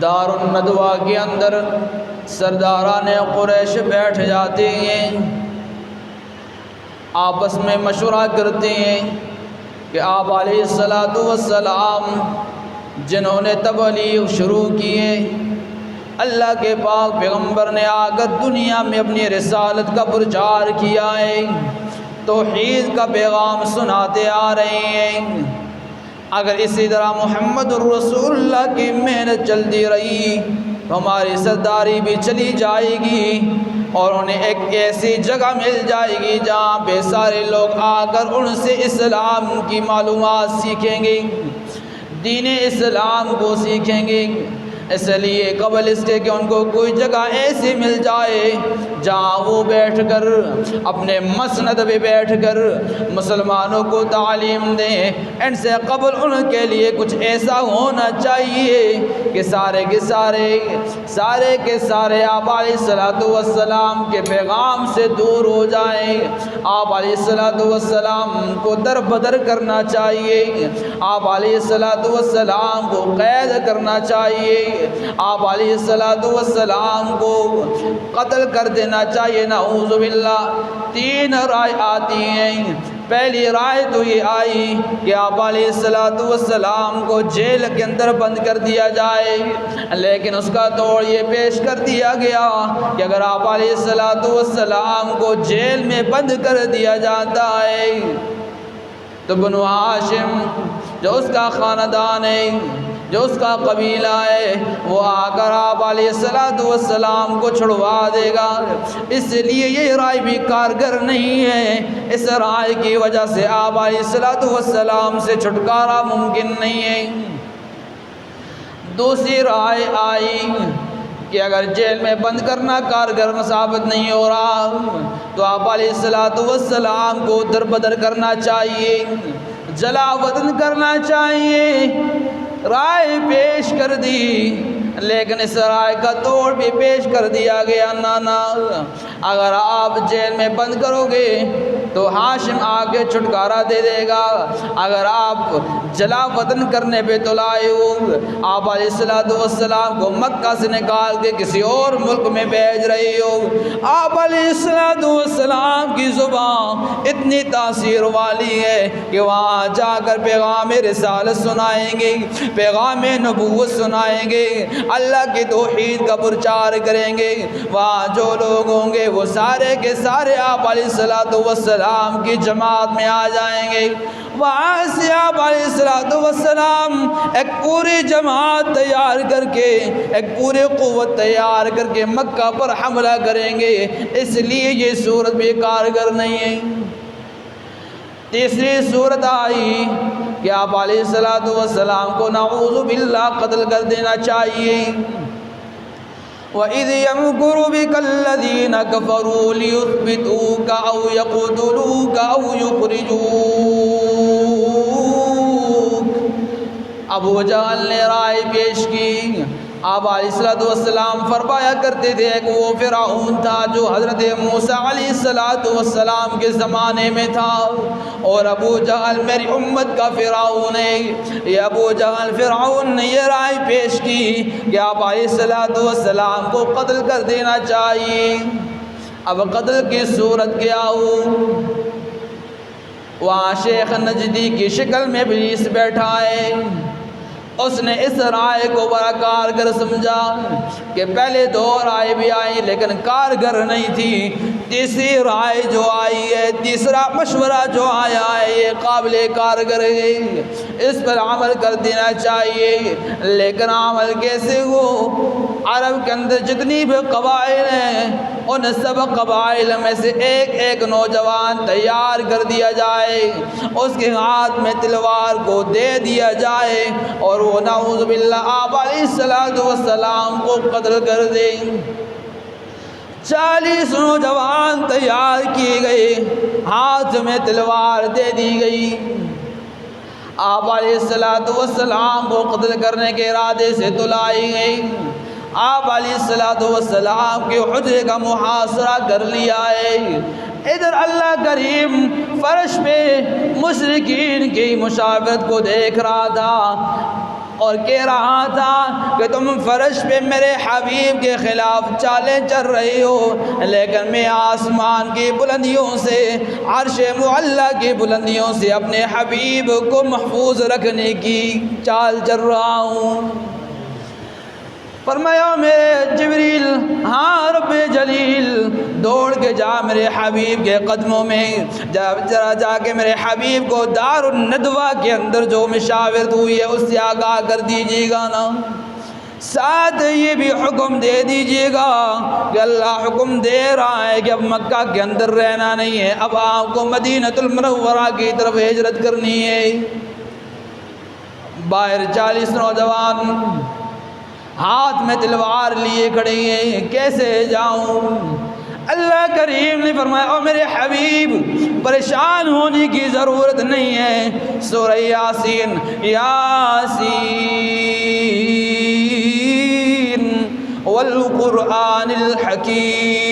دار الندوہ کے اندر سرداران قریش بیٹھ جاتے ہیں، آپس میں مشورہ کرتے ہیں کہ آپ علیہ السلام جنہوں نے تبلیغ شروع کی ہے، اللہ کے پاک پیغمبر نے آ کر دنیا میں اپنی رسالت کا پرچار کیا ہے، توحید کا پیغام سناتے آ رہے ہیں، اگر اسی طرح محمد الرسول اللہ کی محنت چلتی رہی تو ہماری سرداری بھی چلی جائے گی اور انہیں ایک ایسی جگہ مل جائے گی جہاں پہ سارے لوگ آ کر ان سے اسلام کی معلومات سیکھیں گے، دین اسلام کو سیکھیں گے۔ اس لیے قبل اس کے کہ ان کو کوئی جگہ ایسی مل جائے جہاں وہ بیٹھ کر اپنے مسند پہ بیٹھ کر مسلمانوں کو تعلیم دیں، ان سے قبل ان کے لیے کچھ ایسا ہونا چاہیے کہ سارے کے سارے آپ علیہ السلام کے پیغام سے دور ہو جائیں، آپ علیہ السلام کو در بدر کرنا چاہیے، آپ علیہ السلام کو قید کرنا چاہیے، آپ علیہ السلام کو قتل کر دینا چاہیے، نعوذ باللہ۔ تین رائے آتی ہیں، پہلی رائے تو یہ آئی کہ آپ علیہ السلام کو جیل کے اندر بند کر دیا جائے، لیکن اس کا توڑ یہ پیش کر دیا گیا کہ اگر آپ علیہ السلام کو جیل میں بند کر دیا جاتا ہے تو بنو ہاشم جو اس کا خاندان ہے، جو اس کا قبیلہ ہے، وہ آ کر آپ علیہ السلام کو چھڑوا دے گا۔ اس لیے یہ رائے بھی کارگر نہیں ہے، اس رائے کی وجہ سے آپ علیہ السلام سے چھٹکارا ممکن نہیں ہے۔ دوسری رائے آئی کہ اگر جیل میں بند کرنا کارگر ثابت نہیں ہو رہا تو آپ علیہ السلام کو در بدر کرنا چاہیے، جلا وطن کرنا چاہیے۔ رائے پیش کر دی، لیکن اس رائے کا توڑ بھی پیش کر دیا گیا، نانا اگر آپ جیل میں بند کرو گے تو ہاشم آگے چھٹکارا دے دے گا، اگر آپ جلا وطن کرنے پہ تلائے ہو، آپ علیہ السلام کو مکہ سے نکال کے کسی اور ملک میں بھیج رہی ہو، آپ علیہ السلام کی زبان اتنی تاثیر والی ہے کہ وہاں جا کر پیغام رسالت سنائیں گے، پیغام نبوت سنائیں گے، اللہ کی توحید کا پرچار کریں گے، وہاں جو لوگ ہوں گے وہ سارے کے سارے آپ علیہ السلام کی جماعت میں آ جائیں گے۔ وہاں سے آپ علیہ السلام ایک پوری جماعت تیار کر کے، ایک پوری قوت تیار کر کے مکہ پر حملہ کریں گے، اس لیے یہ صورت بھی کارگر نہیں ہے۔ تیسری صورت آئی کہ آپ علیہ السلام کو نعوذ باللہ قتل کر دینا چاہیے۔ وَإِذْ يَمْكُرُ بِكَ الَّذِينَ كَفَرُوا لِيُثْبِتُوكَ أَوْ يَقْتُلُوكَ أَوْ يُخْرِجُوكَ۔ ابو جہل نے رائے پیش کی، آپ علیہ السلام فرمایا کرتے تھے کہ وہ فرعون تھا جو حضرت موسیٰ علیہ السلام کے زمانے میں تھا، اور ابو جہل میری امت کا فرعون ہے۔ یہ ابو جہل فرعون نے یہ رائے پیش کی کہ آپ علیہ السلام کو قتل کر دینا چاہیے۔ اب قتل کی صورت کیا ہو؟ وہاں شیخ نجدی کی شکل میں ابلیس بیٹھا ہے، اس نے اس رائے کو بڑا کارگر سمجھا کہ پہلے دو رائے بھی آئی لیکن کارگر نہیں تھی، تیسری رائے جو آئی ہے، تیسرا مشورہ جو آیا ہے یہ قابل کارگر ہے، اس پر عمل کر دینا چاہیے۔ لیکن عمل کیسے ہو؟ عرب کے اندر جتنی بھی قبائل ہیں ان سب قبائل میں سے ایک ایک نوجوان تیار کر دیا جائے، اس کے ہاتھ میں تلوار کو دے دیا جائے اور وہ نعوذ باللہ آپ علیہ السلام کو قتل کر دیں۔ 40 نوجوان تیار کیے گئے، ہاتھ میں تلوار دے دی گئی، آپ علیہ السلام کو قتل کرنے کے ارادے سے تلائی گئی۔ آپ علیہ السلام کے حجرے کا محاصرہ کر لیا ہے۔ ادھر اللہ کریم فرش پہ مشرکین کی مشاورت کو دیکھ رہا تھا اور کہہ رہا تھا کہ تم فرش پہ میرے حبیب کے خلاف چالیں چل رہی ہو، لیکن میں آسمان کی بلندیوں سے، عرش معلیٰ کی بلندیوں سے اپنے حبیب کو محفوظ رکھنے کی چال چل رہا ہوں۔ فرمایا میرے جبریل، ہاں رب جلیل، دوڑ کے جا میرے حبیب کے قدموں میں، ذرا جا کے میرے حبیب کو دار الندوہ کے اندر جو مشاورت ہوئی ہے اس سے آگاہ کر دیجیے گا نا، ساتھ یہ بھی حکم دے دیجیے گا کہ اللہ حکم دے رہا ہے کہ اب مکہ کے اندر رہنا نہیں ہے، اب آپ کو مدینہ المنورہ کی طرف ہجرت کرنی ہے۔ باہر 40 نوجوان ہاتھ میں تلوار لیے کھڑے ہیں، کیسے جاؤں؟ اللہ کریم نے فرمایا او میرے حبیب، پریشان ہونے کی ضرورت نہیں ہے، سورہ یاسین، یاسین والقرآن الحکیم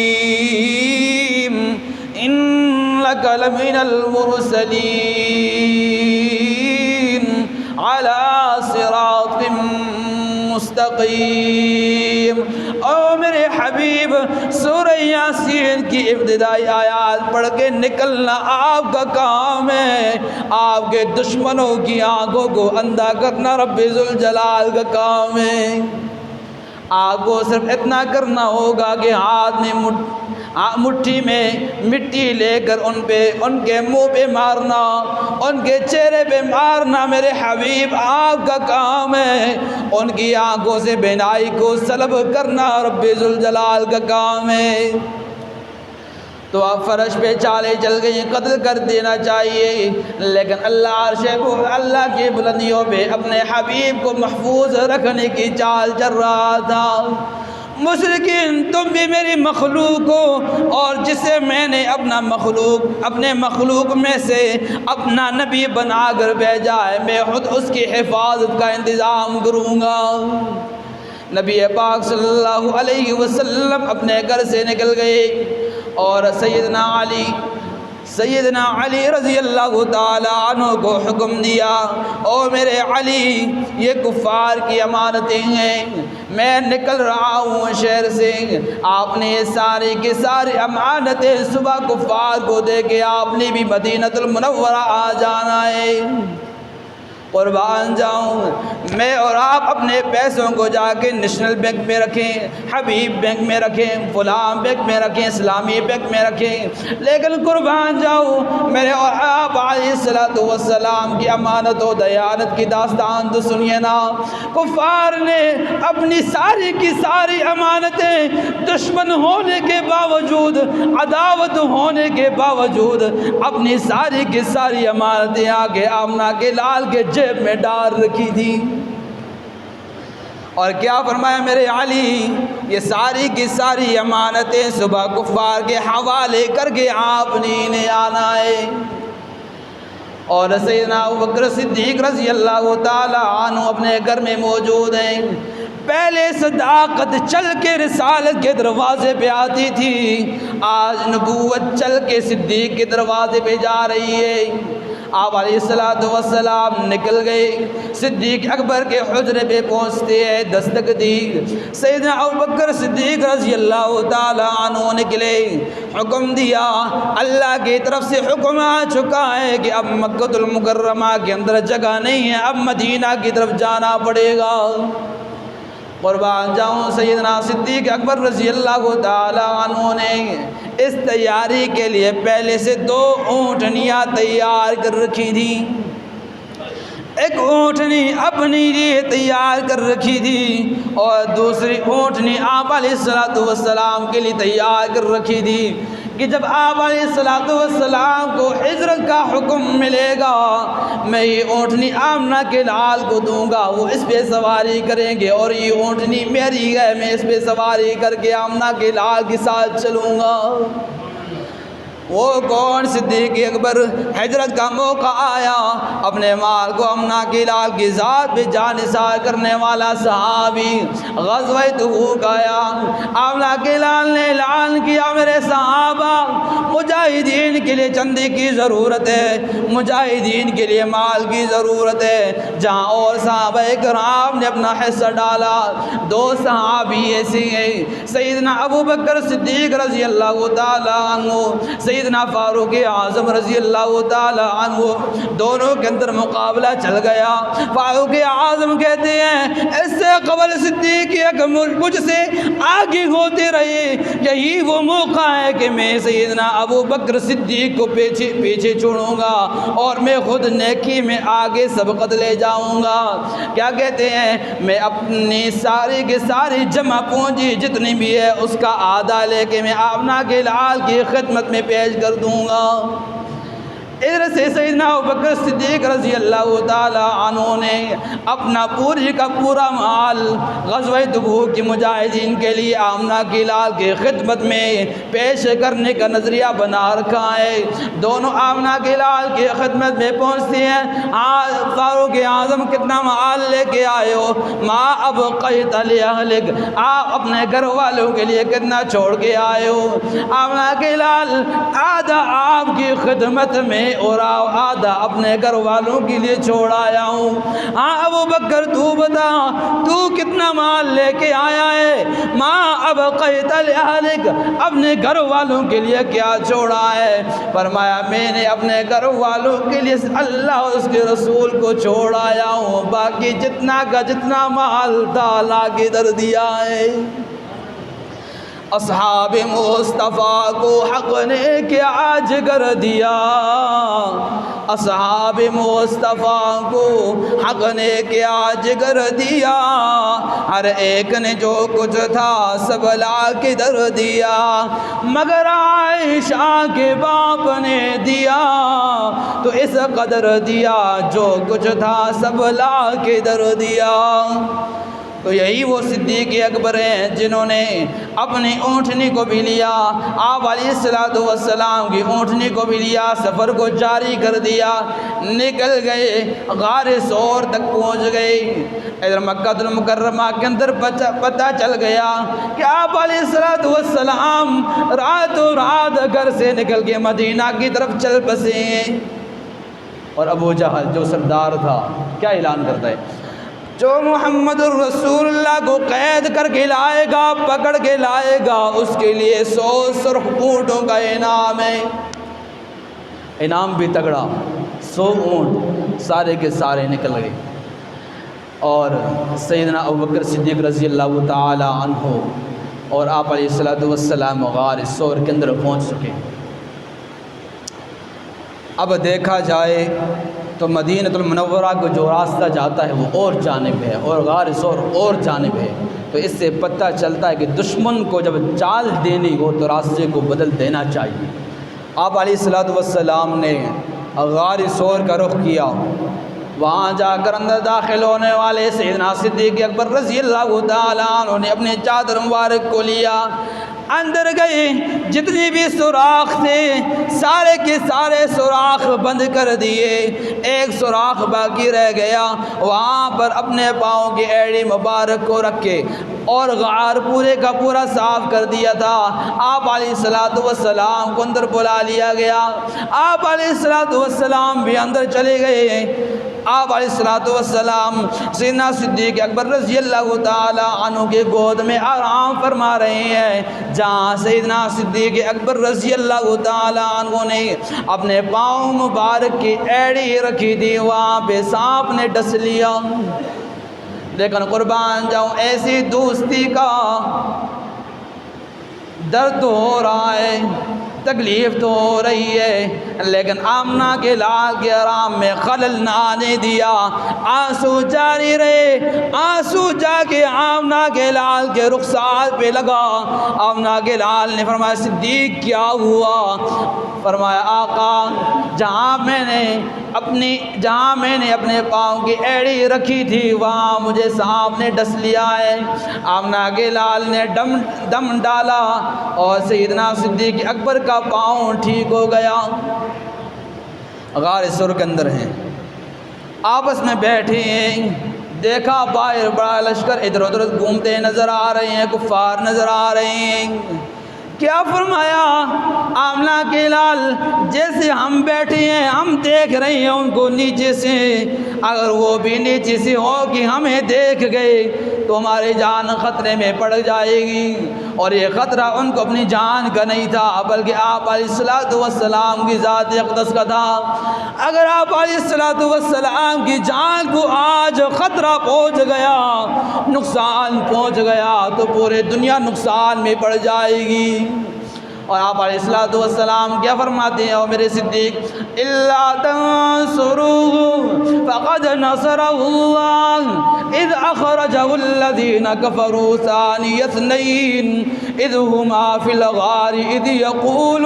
انک لمن المرسلین علی صراط مستقیم۔ او میرے حبیب، سورہ یاسین کی ابتدائی آیات پڑھ کے نکلنا آپ کا کام ہے، آپ کے دشمنوں کی آنکھوں کو اندھا کرنا رب ذوالجلال کا کام ہے۔ آپ کو صرف اتنا کرنا ہوگا کہ ہاتھ میں مٹھی میں مٹی لے کر ان کے منہ پہ مارنا، ان کے چہرے پہ مارنا میرے حبیب آپ کا کام ہے، ان کی آنکھوں سے بینائی کو سلب کرنا رب ذوالجلال کا کام ہے۔ تو آپ فرش پہ چالیں چل گئی، قتل کر دینا چاہیے، لیکن اللہ کی بلندیوں پہ اپنے حبیب کو محفوظ رکھنے کی چال چل رہا تھا۔ مشرکین، تم بھی میری مخلوق ہو، اور جسے میں نے اپنے مخلوق میں سے اپنا نبی بنا کر بھیجا ہے، میں خود اس کی حفاظت کا انتظام کروں گا۔ نبی پاک صلی اللہ علیہ وسلم اپنے گھر سے نکل گئے اور سیدنا علی رضی اللہ تعالیٰ عنہ کو حکم دیا، او میرے علی، یہ کفار کی امانتیں ہیں، میں نکل رہا ہوں شہر سے، آپ نے یہ ساری کی ساری امانتیں صبح کفار کو دے کے آپ نے بھی مدینہ المنورہ آ جانا ہے۔ قربان جاؤں، میں اور آپ اپنے پیسوں کو جا کے نیشنل بینک میں رکھیں، حبیب بینک میں رکھیں، فلاں بینک میں رکھیں، اسلامی بینک میں رکھیں، لیکن قربان جاؤں میرے اور آپ علیہ السلام کی امانت و دیانت کی داستان تو سنیے نا۔ کفار نے اپنی ساری کی ساری امانتیں دشمن ہونے کے باوجود، عداوت ہونے کے باوجود، اپنی ساری کی ساری امانتیں آگے آمنہ کے لال کے جیب میں ڈال رکھی تھی، اور کیا فرمایا میرے علی، یہ ساری کی ساری امانتیں صبح کفار کے حوالے کر کے آپ نے انہیں آنا ہے۔ اور سیدنا ابوبکر صدیق رضی اللہ تعالی عنہ اپنے گھر میں موجود ہیں۔ پہلے صداقت چل کے رسالت کے دروازے پہ آتی تھی، آج نبوت چل کے صدیق کے دروازے پہ جا رہی ہے۔ آپ علیہ السلام نکل گئے، صدیق اکبر کے حجرے پہ پہنچتے ہیں، دستک دی، سیدنا ابوبکر صدیق رضی اللہ تعالی عنہ نکلے، حکم دیا، اللہ کی طرف سے حکم آ چکا ہے کہ اب مکہ المکرمہ کے اندر جگہ نہیں ہے، اب مدینہ کی طرف جانا پڑے گا۔ قربان جاؤں، سیدنا صدیق اکبر رضی اللہ تعالی عنہ نے اس تیاری کے لیے پہلے سے 2 اونٹنیاں تیار کر رکھی تھی، ایک اونٹنی اپنی لیے تیار کر رکھی تھی اور دوسری اونٹنی آپ علیہ السلام کے لیے تیار کر رکھی تھی کہ جب آپ علیہ السلام کو ہجرت کا حکم ملے گا، میں یہ اونٹنی آمنہ کے لال کو دوں گا، وہ اس پہ سواری کریں گے، اور یہ اونٹنی میری ہے، میں اس پہ سواری کر کے آمنہ کے لال کے ساتھ چلوں گا۔ وہ کون؟ صدیق اکبر۔ ہجرت کا موقع آیا، اپنے مال کو آمنہ کی لال کی ذات پہ جان نثار کرنے والا صحابی غزوہ تبوک آیا۔ آمنہ کی لال نے اعلان کیا میرے صحابہ مجاہدین کے لیے چندے کی ضرورت ہے، مجاہدین کے لیے مال کی ضرورت ہے۔ جہاں اور صحابہ کرام نے اپنا حصہ ڈالا، دو صحابی ایسے ہیں، سیدنا ابو بکر صدیق رضی اللہ تعالیٰ عنہ، سیدنا فاروق اعظم رضی اللہ تعالیٰ عنہ، دونوں کے اندر مقابلہ چل گیا۔ فاروق اعظم کہتے ہیں اس سے قبل صدیق اکبر مجھ سے آگے ہوتے رہے، یہی وہ موقع ہے کہ میں سیدنا ابو بکر صدیق کو پیچھے چھوڑوں گا اور میں خود نیکی میں آگے سبقت لے جاؤں گا۔ کیا کہتے ہیں؟ میں اپنی ساری کی ساری جمع پونجی جتنی بھی ہے اس کا آدھا لے کے میں آمنہ کے لال کی خدمت میں پیش کر دوں گا۔ ادھر سے سیدنا ابوبکر صدیق رضی اللہ تعالیٰ عنہ نے اپنا پوری کا پورا مال غزوہ تبوک کی مجاہدین کے لیے آمنہ کی لال کی خدمت میں پیش کرنے کا نظریہ بنا رکھا ہے۔ دونوں آمنہ کی لال کی خدمت میں پہنچتے ہیں۔ فاروق اعظم کتنا مال لے کے آئے ہو؟ ما ابقیت لأہلک، آپ اپنے گھر والوں کے لیے کتنا چھوڑ کے آئے ہو؟ آمنہ کی لال آدھا آپ کی خدمت میں اور آدھا اپنے گھر والوں کے لیے چھوڑ آیا ہوں۔ ہاں ابو بکر تو بتا تو کتنا مال لے کے آیا ہے؟ ما ابقیت لأہلک، اپنے گھر والوں کے لیے کیا چھوڑا ہے؟ فرمایا میں نے اپنے گھر والوں کے لیے اللہ اور اس کے رسول کو چھوڑ آیا ہوں، باقی جتنا کا جتنا مال تھا لا کے در دیا ہے۔ اصحاب مصطفیٰ کو حق نے کیا جگر دیا، اصحاب مصطفیٰ کو حق نے کیا جگر دیا، ہر ایک نے جو کچھ تھا سب لا کے در دیا، مگر عائشہ کے باپ نے دیا تو اس قدر دیا، جو کچھ تھا سب لا کے در دیا۔ تو یہی وہ صدیق اکبر ہیں جنہوں نے اپنی اونٹنی کو بھی لیا، آپ علیہ السلام کی اونٹنی کو بھی لیا، سفر کو جاری کر دیا، نکل گئے، غار ثور تک پہنچ گئے۔ ادھر مکہ المکرمہ کے اندر پتہ چل گیا کہ آپ علیہ السلام راتوں رات گھر سے نکل کے مدینہ کی طرف چل بسے ہیں۔ اور ابو جہل جو سردار تھا کیا اعلان کرتا ہے؟ جو محمد الرسول اللہ کو قید کر کے لائے گا، پکڑ کے لائے گا، اس کے لیے 100 سرخ اونٹوں کا انعام ہے۔ انعام بھی تگڑا، 100 اونٹ سارے کے سارے نکل گئے، اور سیدنا ابوبکر صدیق رضی اللہ تعالی عنہ اور آپ علیہ السلام غار ثور کے اندر پہنچ چکے۔ اب دیکھا جائے تو مدینہ المنورہ کو جو راستہ جاتا ہے وہ اور جانب ہے اور غار ثور اور جانب ہے، تو اس سے پتہ چلتا ہے کہ دشمن کو جب چال دینی ہو تو راستے کو بدل دینا چاہیے۔ آپ علیہ السلام نے غار ثور کا رخ کیا، وہاں جا کر اندر داخل ہونے والے سیدنا صدیق اکبر رضی اللہ تعالیٰ عنہ نے اپنے چادر مبارک کو لیا، اندر گئے، جتنی بھی سوراخ تھے سارے کے سارے سوراخ بند کر دیے، ایک سوراخ باقی رہ گیا، وہاں پر اپنے پاؤں کی ایڑی مبارک کو رکھے اور غار پورے کا پورا صاف کر دیا تھا۔ آپ علیہ السلام کو اندر بلا لیا گیا، آپ علیہ السلام بھی اندر چلے گئے۔ آپ علیہ السلام سیدنا صدیق اکبر رضی اللہ تعالی عنہ کے گود میں آرام فرما رہے ہیں، جہاں سیدنا صدیق اکبر رضی اللہ تعالی عنہ نے اپنے پاؤں مبارک کی ایڑی رکھی تھی، وہاں پہ سانپ نے ڈس لیا۔ لیکن قربان جاؤں ایسی دوستی کا درد تو ہو رہا ہے، تکلیف تو ہو رہی ہے، لیکن آمنہ کے لال کے آرام میں خلل نہ آنے دیا، آنسو جاری رہے، آنسو جا کے آمنہ کے لال کے رخسار پہ لگا۔ آمنہ کے لال نے فرمایا صدیق کیا ہوا؟ فرمایا آقا جہاں میں نے اپنے پاؤں کی ایڑی رکھی تھی وہاں مجھے سانپ نے ڈس لیا ہے۔ آمنہ کے لال نے دم ڈالا اور سیدنا صدیق اکبر کا کا پاؤں ٹھیک ہو گیا۔ غار سر کے اندر ہیں، آپس میں بیٹھے ہیں، دیکھا باہر بڑا لشکر ادھر ادھر گھومتے نظر آ رہے ہیں، کفار نظر آ رہے ہیں۔ کیا فرمایا آمنہ کے لال، جیسے ہم بیٹھے ہیں ہم دیکھ رہے ہیں ان کو نیچے سے، اگر وہ بھی نیچے سے ہو کہ ہمیں دیکھ گئے تو ہماری جان خطرے میں پڑ جائے گی۔ اور یہ خطرہ ان کو اپنی جان کا نہیں تھا بلکہ آپ علیہ السلام کی ذات اقدس کا تھا۔ اگر آپ علیہ السلام کی جان کو آج خطرہ پہنچ گیا، نقصان پہنچ گیا تو پورے دنیا نقصان میں پڑ جائے گی۔ اور آپ علیہ السلام کیا فرماتے ہیں، اور میرے صدیق، الا تنصروه فقد نصره الله اذ اخرجه الذين كفروا ثاني اثنين اذ هما في الغار اذ يقول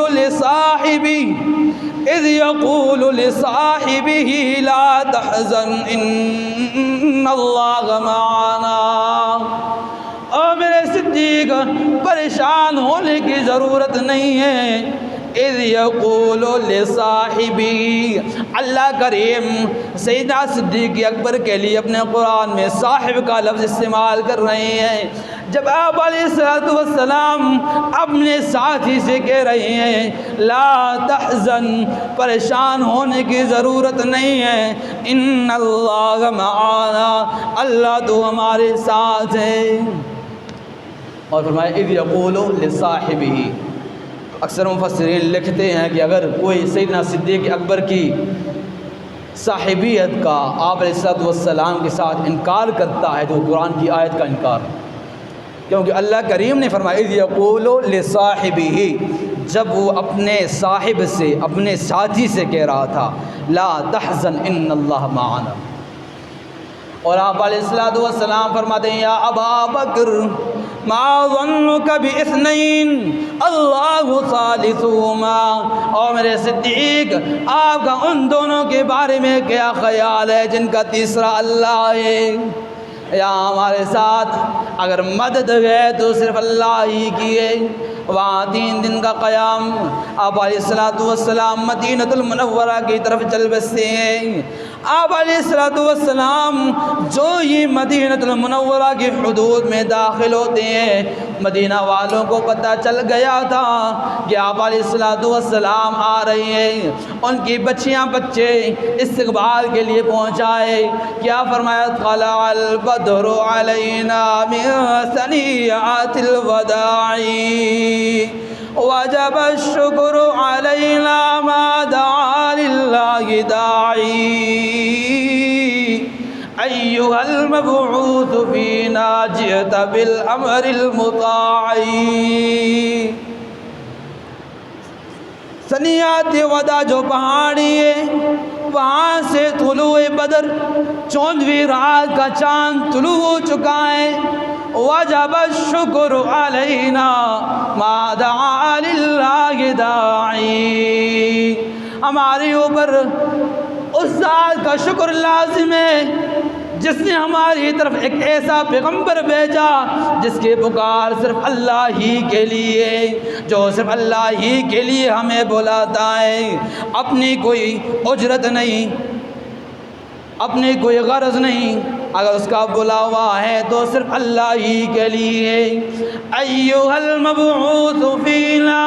لصاحبه لا تحزن ان الله معنا۔ اور میرے صدیق پریشان ہونے کی ضرورت نہیں ہے۔ اذ یقول لصاحبہ، اللہ کریم سیدنا صدیق اکبر کے لیے اپنے قرآن میں صاحب کا لفظ استعمال کر رہے ہیں۔ جب آپ علیہ السلام اپنے ساتھی سے کہہ رہے ہیں لا تحزن، پریشان ہونے کی ضرورت نہیں ہے، ان اللہ معنا، اللہ تو ہمارے ساتھ ہے۔ اور فرمایا اذ یقول لصاحبہ، اکثر مفسرین لکھتے ہیں کہ اگر کوئی سیدنا صدیق اکبر کی صاحبیت کا آپ علیہ السلام کے ساتھ انکار کرتا ہے تو قرآن کی آیت کا انکار، کیونکہ اللہ کریم نے فرمایا اذ یقول لصاحبہ، جب وہ اپنے صاحب سے، اپنے ساتھی سے کہہ رہا تھا لا تحزن ان اللہ معنا۔ اور آپ علیہ السلام فرماتے ہیں یا ابا بکر ما ظنک باثنین اللہ ثالثہما، اور میرے صدیق آپ کا ان دونوں کے بارے میں کیا خیال ہے جن کا تیسرا اللہ ہے؟ یا ہمارے ساتھ اگر مدد ہے تو صرف اللہ ہی کی ہے۔ وہاں 3 دن کا قیام، آپ علیہ السلام مدینہ المنورہ کی طرف چل بستے ہیں۔ آپ علیہ السلام جو ہی مدینہ المنورہ کی حدود میں داخل ہوتے ہیں، مدینہ والوں کو پتہ چل گیا تھا کہ آپ علیہ السلام آ رہے ہیں۔ ان کی بچیاں بچے استقبال کے لیے پہنچائے۔ کیا فرمایا طلع البدر علینا من ثنیات الوداع وجب الشکر علینا ما دعا للہ داعی ایہا المبعوث فینا جئت بالامر المطاع۔ ثنیات وداع جو پہاڑی ہے، وہاں سے طلوع بدر 14ویں رات کا چاند طلوع ہو چکا ہے۔ وجب الشکر علینا ما دعا للہ داعی، ہمارے اوپر اس ذات کا شکر لازم ہے جس نے ہماری طرف ایک ایسا پیغمبر بھیجا جس کی پکار صرف اللہ ہی کے لیے، جو صرف اللہ ہی کے لیے ہمیں بلاتا ہے، اپنی کوئی اجرت نہیں، اپنی کوئی غرض نہیں، اگر اس کا بلاوا ہے تو صرف اللہ ہی کے لیے۔ ایھا المبعوث فینا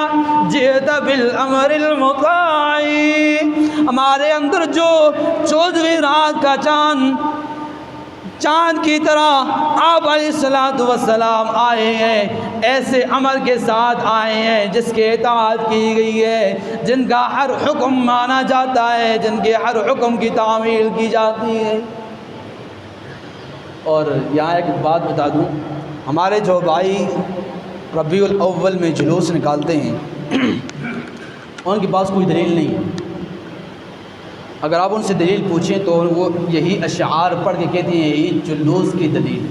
جئت بالامر المطاع، ہمارے اندر جو 14ویں رات کا چاند کی طرح آپ علیہ السلام آئے ہیں، ایسے عمل کے ساتھ آئے ہیں جس کے اطاعت کی گئی ہے، جن کا ہر حکم مانا جاتا ہے، جن کے ہر حکم کی تعمیل کی جاتی ہے۔ اور یہاں ایک بات بتا دوں، ہمارے جو بھائی ربیع الاول میں جلوس نکالتے ہیں ان کے پاس کوئی دلیل نہیں ہے۔ اگر آپ ان سے دلیل پوچھیں تو وہ یہی اشعار پڑھ کے کہتے ہیں یہی جلوس کی دلیل۔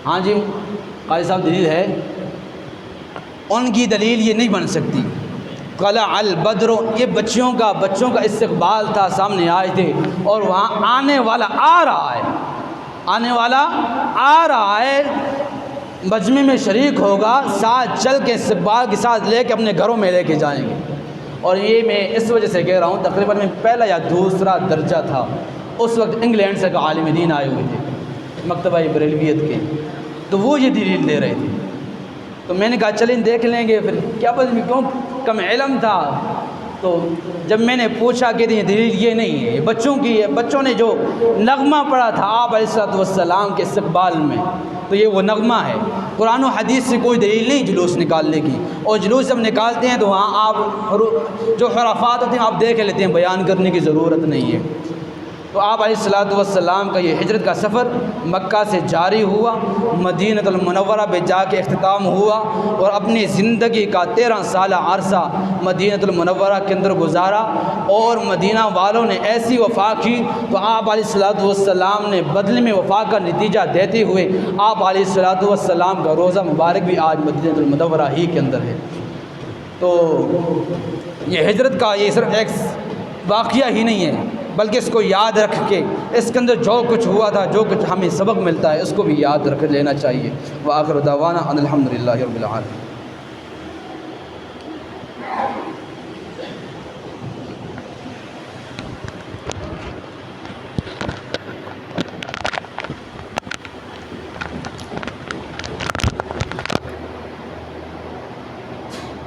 ہاں جی قاری صاحب دلیل ہے، ان کی دلیل یہ نہیں بن سکتی۔ طلع البدر، یہ بچوں کا استقبال تھا، سامنے آئے تھے، اور وہاں آنے والا آ رہا ہے، آنے والا آ رہا ہے، مجمع میں شریک ہوگا، ساتھ چل کے استقبال کے ساتھ لے کے اپنے گھروں میں لے کے جائیں گے۔ اور یہ میں اس وجہ سے کہہ رہا ہوں، تقریباً میں پہلا یا دوسرا درجہ تھا، اس وقت انگلینڈ سے عالم دین آئے ہوئے تھے مکتبہ بریلویت کے، تو وہ یہ دلیل دے رہے تھے۔ تو میں نے کہا چلیں دیکھ لیں گے، پھر کیا پتہ کیوں کم علم تھا، تو جب میں نے پوچھا کہ یہ دلیل یہ نہیں ہے، یہ بچوں کی ہے، بچوں نے جو نغمہ پڑھا تھا آپ علیہ الصلوۃ والسلام کے استقبال میں، تو یہ وہ نغمہ ہے، قرآن و حدیث سے کوئی دلیل نہیں جلوس نکالنے کی۔ اور جلوس جب نکالتے ہیں تو وہاں آپ جو خرافات ہوتے ہیں آپ دیکھ لیتے ہیں، بیان کرنے کی ضرورت نہیں ہے۔ تو آپ علیہ الصلوۃ والسلام کا یہ ہجرت کا سفر مکہ سے جاری ہوا، مدینہ المنورہ پہ جا کے اختتام ہوا، اور اپنی زندگی کا 13 سالہ عرصہ مدینہ المنورہ کے اندر گزارا، اور مدینہ والوں نے ایسی وفا کی تو آپ علیہ الصلوۃ والسلام نے بدلے میں وفا کا نتیجہ دیتے ہوئے آپ علیہ الصلوۃ والسلام کا روضہ مبارک بھی آج مدینہ المنورہ ہی کے اندر ہے۔ تو یہ ہجرت کا یہ صرف ایک واقعہ ہی نہیں ہے، بلکہ اس کو یاد رکھ کے اس کے اندر جو کچھ ہوا تھا، جو کچھ ہمیں سبق ملتا ہے، اس کو بھی یاد رکھ لینا چاہیے۔ وآخر دعوانا ان الحمد للہ رب العالمین۔